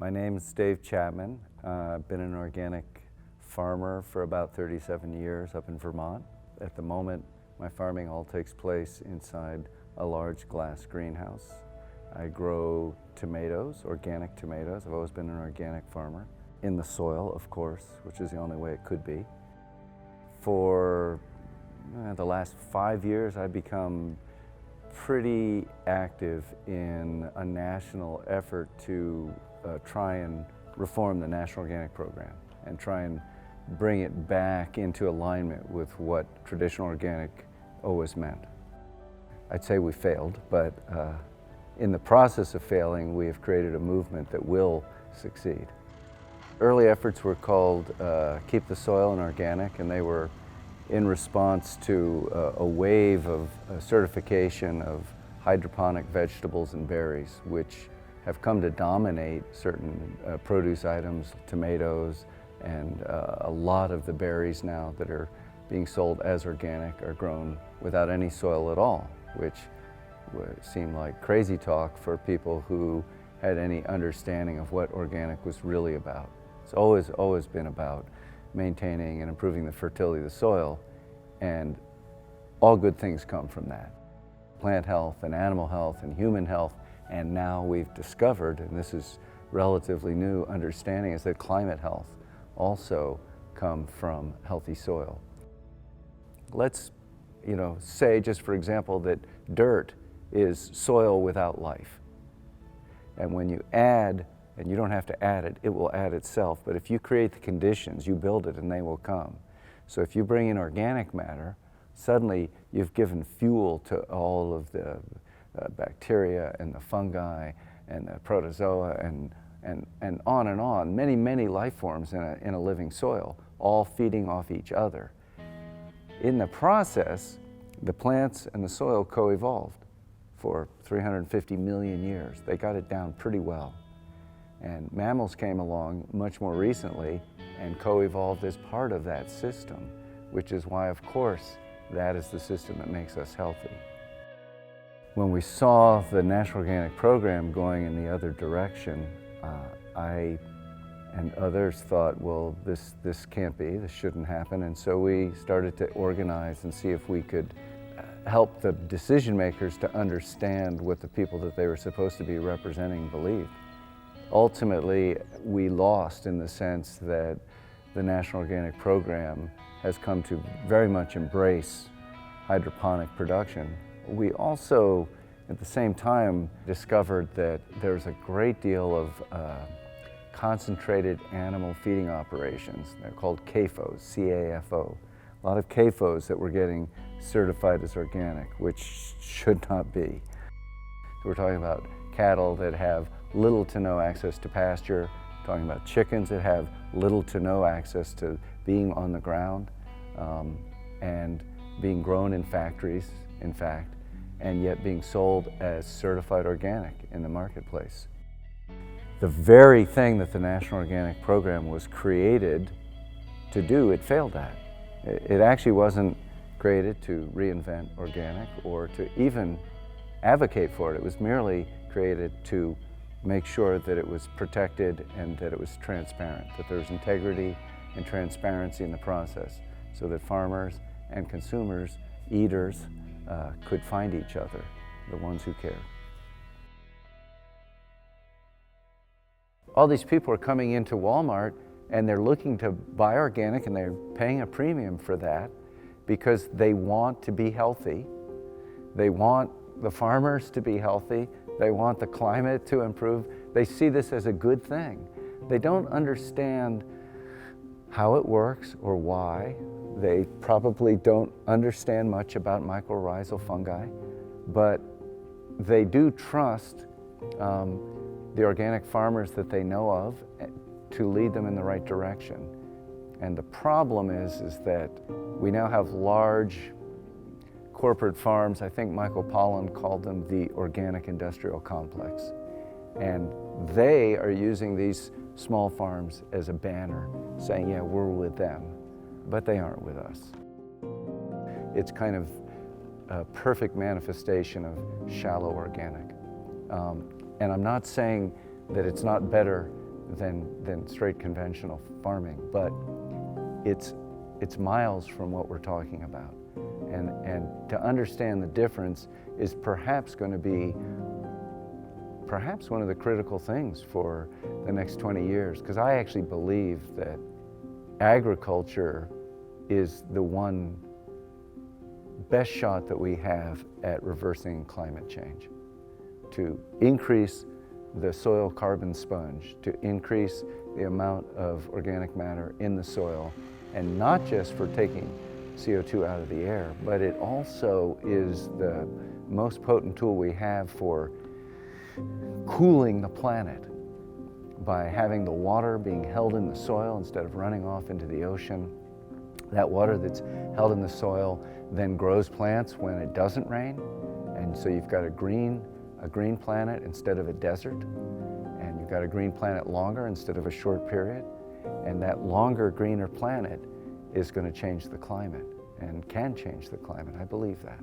My name is Dave Chapman. I've been an organic farmer for about 37 years up in Vermont. At the moment, my farming all takes place inside a large glass greenhouse. I grow tomatoes, organic tomatoes. I've always been an organic farmer. In the soil, of course, which is the only way it could be. For the last 5 years, I've become pretty active in a national effort to try and reform the National Organic Program and try and bring it back into alignment with what traditional organic always meant. I'd say we failed, but in the process of failing, we have created a movement that will succeed. Early efforts were called Keep the Soil and Organic, and they were in response to a wave of certification of hydroponic vegetables and berries, which have come to dominate certain produce items, tomatoes, and a lot of the berries now that are being sold as organic are grown without any soil at all, which seemed like crazy talk for people who had any understanding of what organic was really about. It's always been about maintaining and improving the fertility of the soil, and all good things come from that. Plant health and animal health and human health, and now we've discovered, and this is relatively new understanding, is that climate health also come from healthy soil. Let's say, just for example, that dirt is soil without life. And when you add, and you don't have to add it, it will add itself. But if you create the conditions, you build it and they will come. So if you bring in organic matter, suddenly you've given fuel to all of the bacteria and the fungi and the protozoa and on, many life forms in a living soil, all feeding off each other. In the process, the plants and the soil co-evolved for 350 million years. They got it down pretty well. And mammals came along much more recently and co-evolved as part of that system, which is why, of course, that is the system that makes us healthy. When we saw the National Organic Program going in the other direction, I and others thought, well, this can't be, this shouldn't happen, and so we started to organize and see if we could help the decision makers to understand what the people that they were supposed to be representing believed. Ultimately, we lost in the sense that the National Organic Program has come to very much embrace hydroponic production. We also, at the same time, discovered that there's a great deal of concentrated animal feeding operations. They're called CAFOs, C-A-F-O. A lot of CAFOs that were getting certified as organic, which should not be. So we're talking about cattle that have little to no access to pasture, talking about chickens that have little to no access to being on the ground, and being grown in factories, in fact, and yet being sold as certified organic in the marketplace. The very thing that the National Organic Program was created to do, it failed at. It actually wasn't created to reinvent organic or to even advocate for it. It was merely created to make sure that it was protected and that it was transparent, that there was integrity and transparency in the process so that farmers and consumers, eaters, could find each other, the ones who cared. All these people are coming into Walmart and they're looking to buy organic and they're paying a premium for that because they want to be healthy. They want the farmers to be healthy. They want the climate to improve. They see this as a good thing. They don't understand how it works or why. They probably don't understand much about mycorrhizal fungi, but they do trust the organic farmers that they know of to lead them in the right direction. And the problem is that we now have large corporate farms. I think Michael Pollan called them the organic industrial complex. And they are using these small farms as a banner, saying, yeah, we're with them, but they aren't with us. It's kind of a perfect manifestation of shallow organic. And I'm not saying that it's not better than straight conventional farming, but it's miles from what we're talking about. And to understand the difference is perhaps going to be one of the critical things for the next 20 years, because I actually believe that agriculture is the one best shot that we have at reversing climate change, to increase the soil carbon sponge, to increase the amount of organic matter in the soil, and not just for taking CO2 out of the air, but it also is the most potent tool we have for cooling the planet by having the water being held in the soil instead of running off into the ocean. That water that's held in the soil then grows plants when it doesn't rain, and so you've got a green planet instead of a desert, and you've got a green planet longer instead of a short period, and that longer, greener planet is going to change the climate and can change the climate. I believe that.